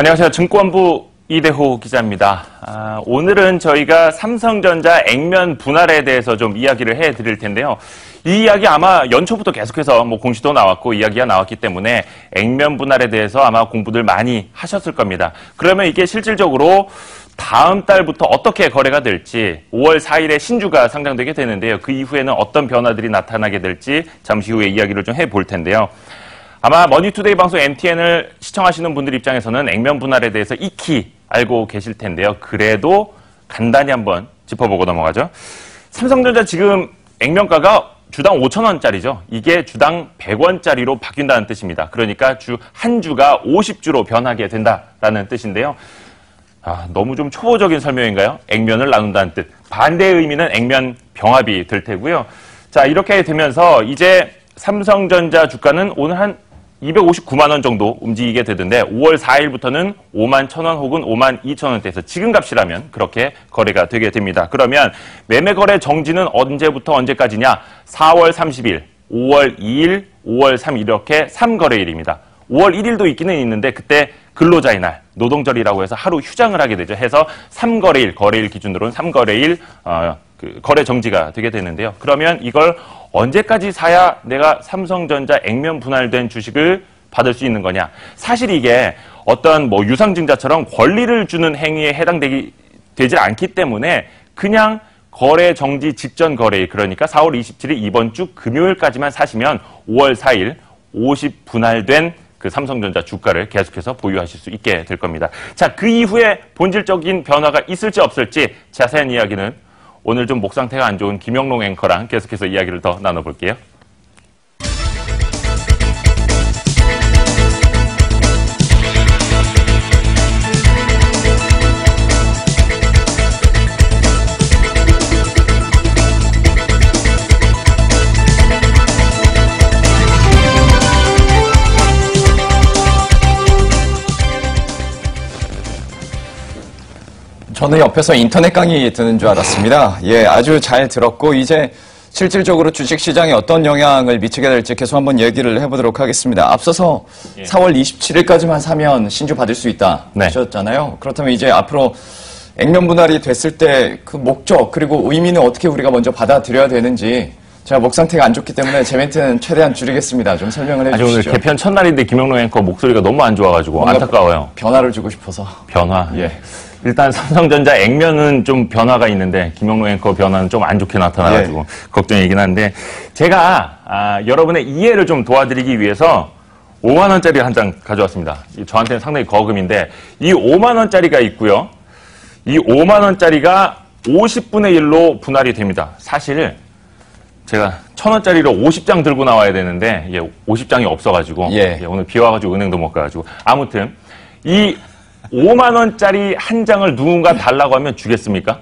안녕하세요. 증권부 이대호 기자입니다. 오늘은 저희가 삼성전자 액면 분할에 대해서 좀 이야기를 해드릴 텐데요. 이 이야기 아마 연초부터 계속해서 공시도 나왔고 이야기가 나왔기 때문에 액면 분할에 대해서 아마 공부들 많이 하셨을 겁니다. 그러면 이게 실질적으로 다음 달부터 어떻게 거래가 될지 5월 4일에 신주가 상장되게 되는데요. 그 이후에는 어떤 변화들이 나타나게 될지 잠시 후에 이야기를 좀 해볼 텐데요. 아마 머니투데이 방송 MTN을 시청하시는 분들 입장에서는 액면 분할에 대해서 익히 알고 계실 텐데요. 그래도 간단히 한번 짚어보고 넘어가죠. 삼성전자 지금 액면가가 주당 5,000원짜리죠. 이게 주당 100원짜리로 바뀐다는 뜻입니다. 그러니까 한 주가 50주로 변하게 된다라는 뜻인데요. 너무 좀 초보적인 설명인가요? 액면을 나눈다는 뜻. 반대의 의미는 액면 병합이 될 테고요. 자, 이렇게 되면서 이제 삼성전자 주가는 오늘 한 259만 원 정도 움직이게 되던데 5월 4일부터는 5만 1,000원 혹은 5만 2,000원대에서 지금 값이라면 그렇게 거래가 되게 됩니다. 그러면 매매 거래 정지는 언제부터 언제까지냐? 4월 30일, 5월 2일, 5월 3일 이렇게 3거래일입니다. 5월 1일도 있기는 있는데 그때 근로자의 날, 노동절이라고 해서 하루 휴장을 하게 되죠. 해서 3거래일, 거래일 기준으로는 3거래일 거래 정지가 되게 되는데요. 그러면 이걸 언제까지 사야 내가 삼성전자 액면 분할된 주식을 받을 수 있는 거냐? 사실 이게 어떤 유상증자처럼 권리를 주는 행위에 되지 않기 때문에 그냥 거래 정지 직전 거래일, 그러니까 4월 27일 이번 주 금요일까지만 사시면 5월 4일 50 분할된 그 삼성전자 주가를 계속해서 보유하실 수 있게 될 겁니다. 자, 그 이후에 본질적인 변화가 있을지 없을지 자세한 이야기는 오늘 좀 목 상태가 안 좋은 김영롱 앵커랑 계속해서 이야기를 더 나눠볼게요. 저는 옆에서 인터넷 강의 듣는 줄 알았습니다. 예, 아주 잘 들었고 이제 실질적으로 주식시장에 어떤 영향을 미치게 될지 계속 한번 얘기를 해보도록 하겠습니다. 앞서서 4월 27일까지만 사면 신주 받을 수 있다 하셨잖아요. 그렇다면 이제 앞으로 액면 분할이 됐을 때 그 목적 그리고 의미는 어떻게 우리가 먼저 받아들여야 되는지 제가 목 상태가 안 좋기 때문에 제 멘트는 최대한 줄이겠습니다. 좀 설명을 해주시죠. 오늘 개편 첫날인데 김영롱 앵커 목소리가 너무 안 좋아가지고 안타까워요. 변화를 주고 싶어서. 변화? 예. 일단 삼성전자 액면은 좀 변화가 있는데 김영롱 앵커 변화는 좀 안 좋게 나타나가지고 걱정이긴 한데 제가 여러분의 이해를 좀 도와드리기 위해서 5만 원짜리 한 장 가져왔습니다. 저한테는 상당히 거금인데 이 5만 원짜리가 있고요. 이 5만 원짜리가 50분의 1로 분할이 됩니다. 사실 제가 1,000원짜리로 50장 들고 나와야 되는데 50장이 없어가지고 오늘 비 와가지고 은행도 못 가가지고 아무튼 이 5만 원짜리 한 장을 누군가 달라고 하면 주겠습니까?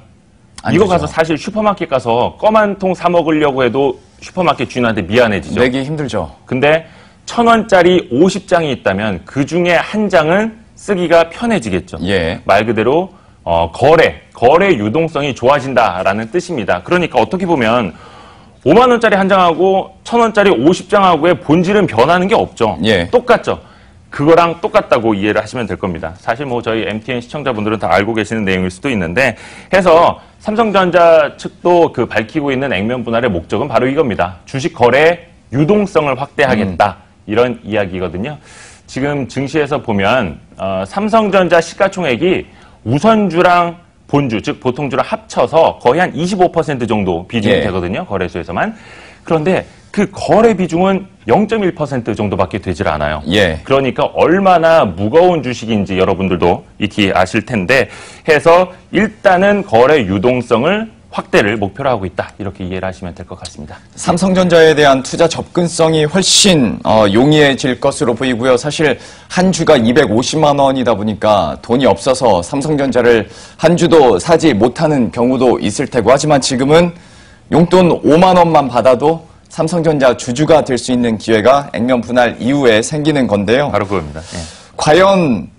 이거 가서 사실 슈퍼마켓 가서 껌 한 통 사 먹으려고 해도 슈퍼마켓 주인한테 미안해지죠. 내기 힘들죠. 근데 1,000원짜리 50장이 있다면 그 중에 한 장은 쓰기가 편해지겠죠. 말 그대로 거래 유동성이 좋아진다라는 뜻입니다. 그러니까 어떻게 보면 5만 원짜리 한 장하고 1,000원짜리 50장하고의 본질은 변하는 게 없죠. 똑같죠. 그거랑 똑같다고 이해를 하시면 될 겁니다. 사실 저희 MTN 시청자분들은 다 알고 계시는 내용일 수도 있는데 해서 삼성전자 측도 밝히고 있는 액면 분할의 목적은 바로 이겁니다. 주식 거래 유동성을 확대하겠다. 이런 이야기거든요. 지금 증시에서 보면 삼성전자 시가총액이 우선주랑 본주, 즉 보통주랑 합쳐서 거의 한 25% 정도 비중이 되거든요. 거래소에서만. 그런데 그 거래 비중은 0.1% 정도밖에 되질 않아요. 그러니까 얼마나 무거운 주식인지 여러분들도 익히 아실 텐데 해서 일단은 거래 유동성을 확대를 목표로 하고 있다. 이렇게 이해를 하시면 될 것 같습니다. 삼성전자에 대한 투자 접근성이 훨씬 용이해질 것으로 보이고요. 사실 한 주가 250만 원이다 보니까 돈이 없어서 삼성전자를 한 주도 사지 못하는 경우도 있을 테고 하지만 지금은 용돈 5만 원만 받아도 삼성전자 주주가 될 수 있는 기회가 액면 분할 이후에 생기는 건데요. 바로 그겁니다. 과연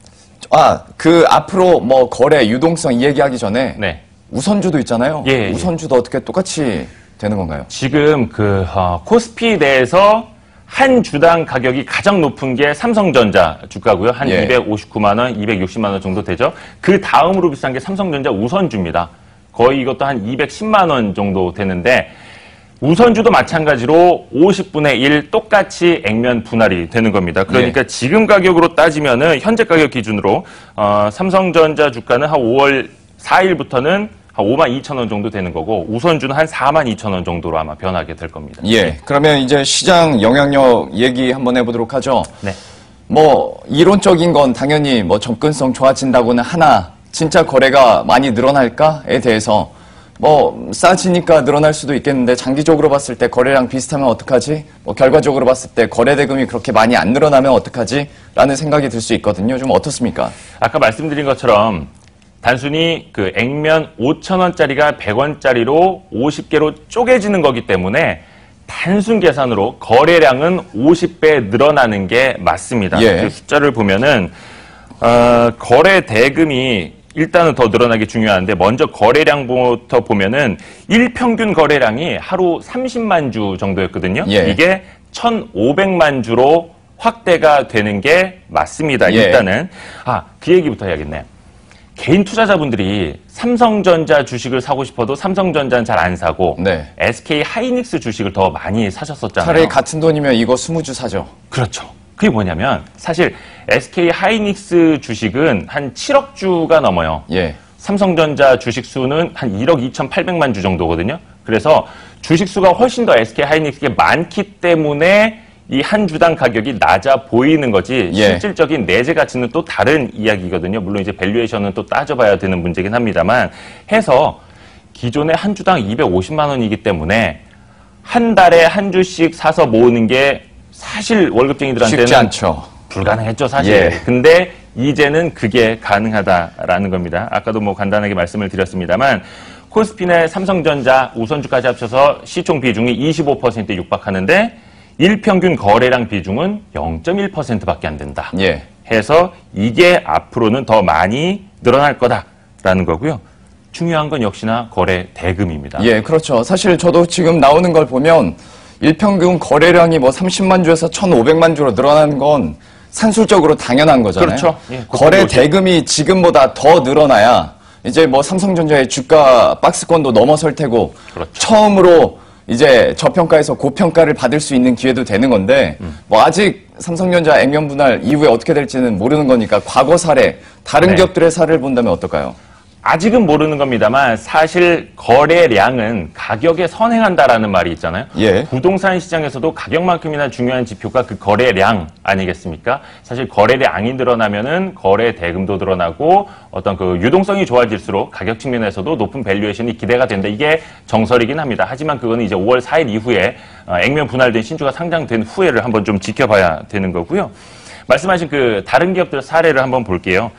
앞으로 거래 유동성 이 얘기하기 전에 우선주도 있잖아요. 우선주도 어떻게 똑같이 되는 건가요? 지금 코스피 내에서 한 주당 가격이 가장 높은 게 삼성전자 주가고요. 한 259만 원, 260만 원 정도 되죠. 그 다음으로 비싼 게 삼성전자 우선주입니다. 거의 이것도 한 210만 원 정도 되는데 우선주도 마찬가지로 50분의 1 똑같이 액면 분할이 되는 겁니다. 그러니까 지금 가격으로 따지면은 현재 가격 기준으로 삼성전자 주가는 한 5월 4일부터는 한 5만 2천 원 정도 되는 거고 우선주는 한 4만 2천 원 정도로 아마 변하게 될 겁니다. 예. 그러면 이제 시장 영향력 얘기 한번 해보도록 하죠. 네. 뭐 이론적인 건 당연히 뭐 접근성 좋아진다고는 하나 진짜 거래가 많이 늘어날까에 대해서 뭐 싸지니까 늘어날 수도 있겠는데 장기적으로 봤을 때 거래량 비슷하면 어떡하지? 뭐 결과적으로 봤을 때 거래 대금이 그렇게 많이 안 늘어나면 어떡하지? 라는 생각이 들 수 있거든요. 좀 어떻습니까? 아까 말씀드린 것처럼 단순히 그 액면 5,000원짜리가 100원짜리로 50개로 쪼개지는 거기 때문에 단순 계산으로 거래량은 50배 늘어나는 게 맞습니다. 그 숫자를 보면은 거래 대금이 일단은 더 늘어나기 중요한데 먼저 거래량부터 보면은 일평균 거래량이 하루 30만 주 정도였거든요. 이게 1,500만 주로 확대가 되는 게 맞습니다. 일단은 그 얘기부터 해야겠네. 개인 투자자분들이 삼성전자 주식을 사고 싶어도 삼성전자는 잘 안 사고 SK 하이닉스 주식을 더 많이 사셨었잖아요. 차라리 같은 돈이면 이거 20주 사죠. 그렇죠. 그게 뭐냐면 사실 SK 하이닉스 주식은 한 7억 주가 넘어요. 삼성전자 주식 수는 한 1억 2,800만 주 정도거든요. 그래서 주식 수가 훨씬 더 SK 하이닉스가 많기 때문에 이 한 주당 가격이 낮아 보이는 거지 실질적인 내재 가치는 또 다른 이야기거든요. 물론 이제 밸류에이션은 또 따져봐야 되는 문제긴 합니다만 해서 기존에 한 주당 250만 원이기 때문에 한 달에 한 주씩 사서 모으는 게 사실 월급쟁이들한테는 쉽지 않죠. 불가능했죠, 사실. 근데 이제는 그게 가능하다라는 겁니다. 아까도 뭐 간단하게 말씀을 드렸습니다만 코스피나 삼성전자 우선주까지 합쳐서 시총 비중이 25%에 육박하는데 일평균 거래량 비중은 0.1%밖에 안 된다. 해서 이게 앞으로는 더 많이 늘어날 거다라는 거고요. 중요한 건 역시나 거래 대금입니다. 그렇죠. 사실 저도 지금 나오는 걸 보면 일평균 거래량이 뭐 30만 주에서 1,500만 주로 늘어나는 건 산술적으로 당연한 거잖아요. 그렇죠. 거래 대금이 지금보다 더 늘어나야 이제 뭐 삼성전자의 주가 박스권도 넘어설 테고 처음으로 이제 저평가에서 고평가를 받을 수 있는 기회도 되는 건데 뭐 아직 삼성전자 액면 분할 이후에 어떻게 될지는 모르는 거니까 과거 사례, 다른 기업들의 사례를 본다면 어떨까요? 아직은 모르는 겁니다만 사실 거래량은 가격에 선행한다라는 말이 있잖아요. 부동산 시장에서도 가격만큼이나 중요한 지표가 그 거래량 아니겠습니까? 사실 거래량이 늘어나면은 거래 대금도 늘어나고 어떤 그 유동성이 좋아질수록 가격 측면에서도 높은 밸류에이션이 기대가 된다. 이게 정설이긴 합니다. 하지만 그거는 이제 5월 4일 이후에 액면 분할된 신주가 상장된 후에를 한번 좀 지켜봐야 되는 거고요. 말씀하신 그 다른 기업들 사례를 한번 볼게요.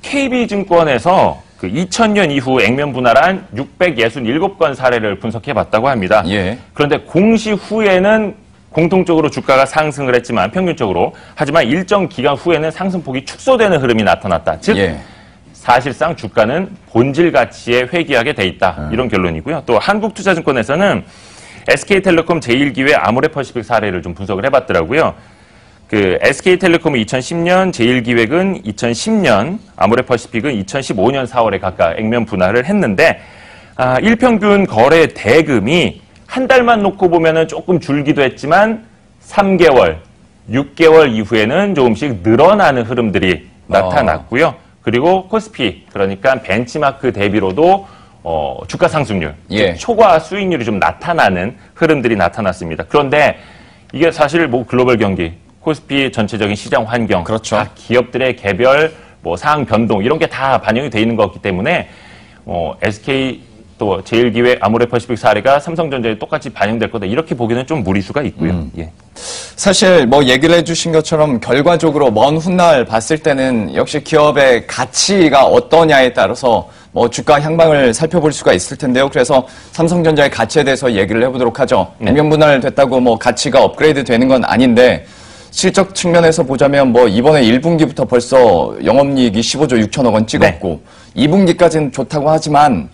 KB증권에서 그 2000년 이후 액면 분할한 667건 사례를 분석해 봤다고 합니다. 그런데 공시 후에는 공통적으로 주가가 상승을 했지만 평균적으로 하지만 일정 기간 후에는 상승폭이 축소되는 흐름이 나타났다. 즉 사실상 주가는 본질 가치에 회귀하게 돼 있다. 이런 결론이고요. 또 한국투자증권에서는 SK텔레콤 제1기회 아모레퍼시픽 사례를 좀 분석을 해봤더라고요. 그 SK텔레콤은 2010년, 제1기획은 2010년, 아모레퍼시픽은 2015년 4월에 각각 액면 분할을 했는데 일평균 거래 대금이 한 달만 놓고 보면은 조금 줄기도 했지만 3개월, 6개월 이후에는 조금씩 늘어나는 흐름들이 나타났고요. 그리고 코스피, 그러니까 벤치마크 대비로도 주가 상승률, 초과 수익률이 좀 나타나는 흐름들이 나타났습니다. 그런데 이게 사실 뭐 글로벌 경기, 코스피 전체적인 시장 환경, 각 기업들의 개별 뭐 상황 변동 이런 게 다 반영이 돼 있는 거기 때문에 SK 또 제1기획 아모레퍼시픽 사례가 삼성전자에 똑같이 반영될 거다 이렇게 보기는 좀 무리수가 있고요. 사실 뭐 얘기를 해주신 것처럼 결과적으로 먼 훗날 봤을 때는 역시 기업의 가치가 어떠냐에 따라서 뭐 주가 향방을 살펴볼 수가 있을 텐데요. 그래서 삼성전자의 가치에 대해서 얘기를 해보도록 하죠. 액면 분할 됐다고 뭐 가치가 업그레이드 되는 건 아닌데 실적 측면에서 보자면 뭐 이번에 1분기부터 벌써 영업이익이 15조 6천억 원 찍었고 2분기까지는 좋다고 하지만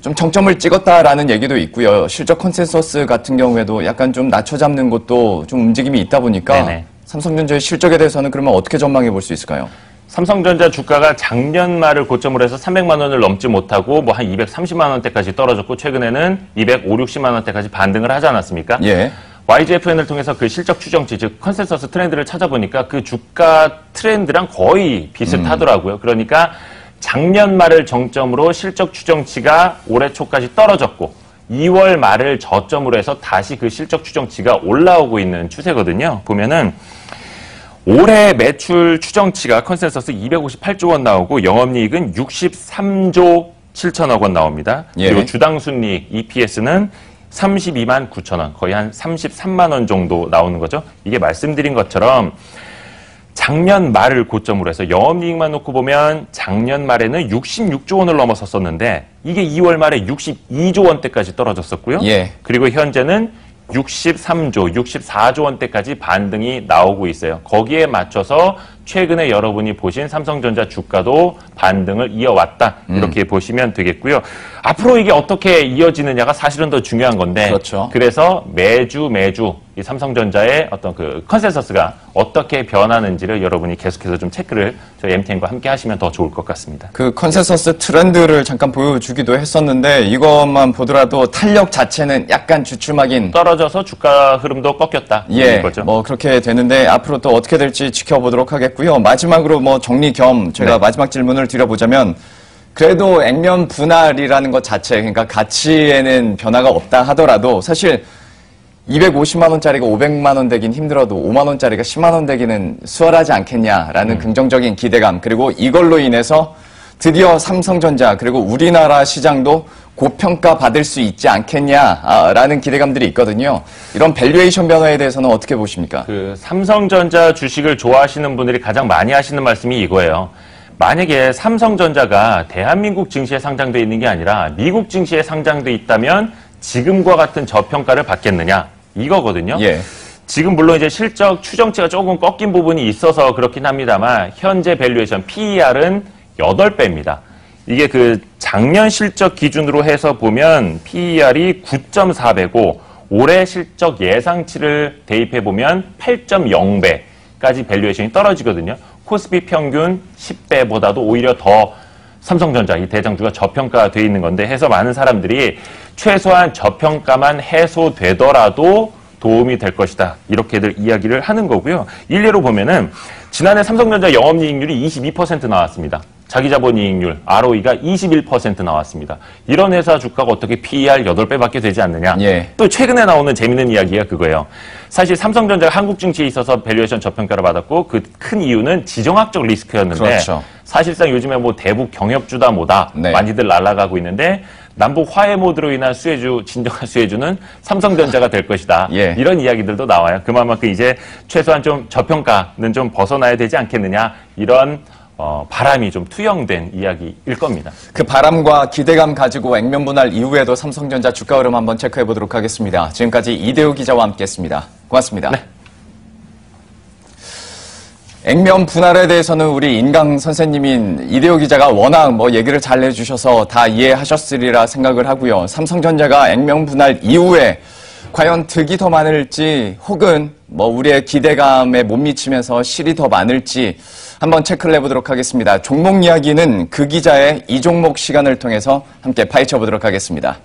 좀 정점을 찍었다라는 얘기도 있고요. 실적 컨센서스 같은 경우에도 약간 좀 낮춰잡는 것도 좀 움직임이 있다 보니까 네네. 삼성전자의 실적에 대해서는 그러면 어떻게 전망해 볼 수 있을까요? 삼성전자 주가가 작년 말을 고점으로 해서 300만 원을 넘지 못하고 뭐 한 230만 원대까지 떨어졌고 최근에는 250, 60만 원대까지 반등을 하지 않았습니까? 예. YGFN을 통해서 그 실적 추정치, 즉 컨센서스 트렌드를 찾아보니까 그 주가 트렌드랑 거의 비슷하더라고요. 그러니까 작년 말을 정점으로 실적 추정치가 올해 초까지 떨어졌고 2월 말을 저점으로 해서 다시 그 실적 추정치가 올라오고 있는 추세거든요. 보면은 올해 매출 추정치가 컨센서스 258조 원 나오고 영업이익은 63조 7천억 원 나옵니다. 예. 그리고 주당 순이익 EPS는 32만 9천 원, 거의 한 33만 원 정도 나오는 거죠. 이게 말씀드린 것처럼 작년 말을 고점으로 해서 영업이익만 놓고 보면 작년 말에는 66조 원을 넘어섰었는데 이게 2월 말에 62조 원대까지 떨어졌었고요. 예. 그리고 현재는 63조, 64조 원대까지 반등이 나오고 있어요. 거기에 맞춰서 최근에 여러분이 보신 삼성전자 주가도 반등을 이어왔다. 이렇게 보시면 되겠고요. 앞으로 이게 어떻게 이어지느냐가 사실은 더 중요한 건데 그렇죠. 그래서 매주 이 삼성전자의 어떤 그 컨센서스가 어떻게 변하는지를 여러분이 계속해서 좀 체크를 저희 MTN과 함께 하시면 더 좋을 것 같습니다. 그 컨센서스 트렌드를 잠깐 보여주기도 했었는데 이것만 보더라도 탄력 자체는 약간 주춤하긴 떨어져서 주가 흐름도 꺾였다. 예, 거죠. 뭐 그렇게 되는데 앞으로 또 어떻게 될지 지켜보도록 하겠고요. 마지막으로 뭐 정리 겸 제가 네. 마지막 질문을 드려보자면 그래도 액면 분할이라는 것 자체, 그러니까 가치에는 변화가 없다 하더라도 사실 250만 원짜리가 500만 원 되긴 힘들어도 5만 원짜리가 10만 원 되기는 수월하지 않겠냐라는 긍정적인 기대감, 그리고 이걸로 인해서 드디어 삼성전자 그리고 우리나라 시장도 고평가 받을 수 있지 않겠냐라는 기대감들이 있거든요. 이런 밸류에이션 변화에 대해서는 어떻게 보십니까? 그 삼성전자 주식을 좋아하시는 분들이 가장 많이 하시는 말씀이 이거예요. 만약에 삼성전자가 대한민국 증시에 상장돼 있는 게 아니라 미국 증시에 상장돼 있다면 지금과 같은 저평가를 받겠느냐 이거거든요. 예. 지금 물론 이제 실적 추정치가 조금 꺾인 부분이 있어서 그렇긴 합니다만 현재 밸류에이션 PER은 8배입니다. 이게 그 작년 실적 기준으로 해서 보면 PER이 9.4배고 올해 실적 예상치를 대입해 보면 8.0배까지 밸류에이션이 떨어지거든요. 코스피 평균 10배보다도 오히려 더 삼성전자 이 대장주가 저평가돼 있는 건데 해서 많은 사람들이 최소한 저평가만 해소되더라도 도움이 될 것이다. 이렇게들 이야기를 하는 거고요. 일례로 보면은 지난해 삼성전자 영업이익률이 22% 나왔습니다. 자기자본이익률, ROE가 21% 나왔습니다. 이런 회사 주가가 어떻게 PER 8배밖에 되지 않느냐. 예. 또 최근에 나오는 재미있는 이야기가 그거예요. 사실 삼성전자가 한국 증시에 있어서 밸류에이션 저평가를 받았고 그 큰 이유는 지정학적 리스크였는데 그렇죠. 사실상 요즘에 뭐 대북 경협주다 뭐다 네. 많이들 날아가고 있는데 남북 화해 모드로 인한 수혜주, 진정한 수혜주는 삼성전자가 될 것이다. 예. 이런 이야기들도 나와요. 그만큼 이제 최소한 좀 저평가는 좀 벗어나야 되지 않겠느냐. 이런 바람이 좀 투영된 이야기일 겁니다. 그 바람과 기대감 가지고 액면 분할 이후에도 삼성전자 주가 흐름 한번 체크해 보도록 하겠습니다. 지금까지 이대호 기자와 함께했습니다. 고맙습니다. 네. 액면 분할에 대해서는 우리 인강 선생님인 이대호 기자가 워낙 뭐 얘기를 잘 해주셔서 다 이해하셨으리라 생각을 하고요. 삼성전자가 액면 분할 이후에 과연 득이 더 많을지 혹은 뭐 우리의 기대감에 못 미치면서 실이 더 많을지 한번 체크를 해보도록 하겠습니다. 종목 이야기는 그 기자의 이 종목 시간을 통해서 함께 파헤쳐 보도록 하겠습니다.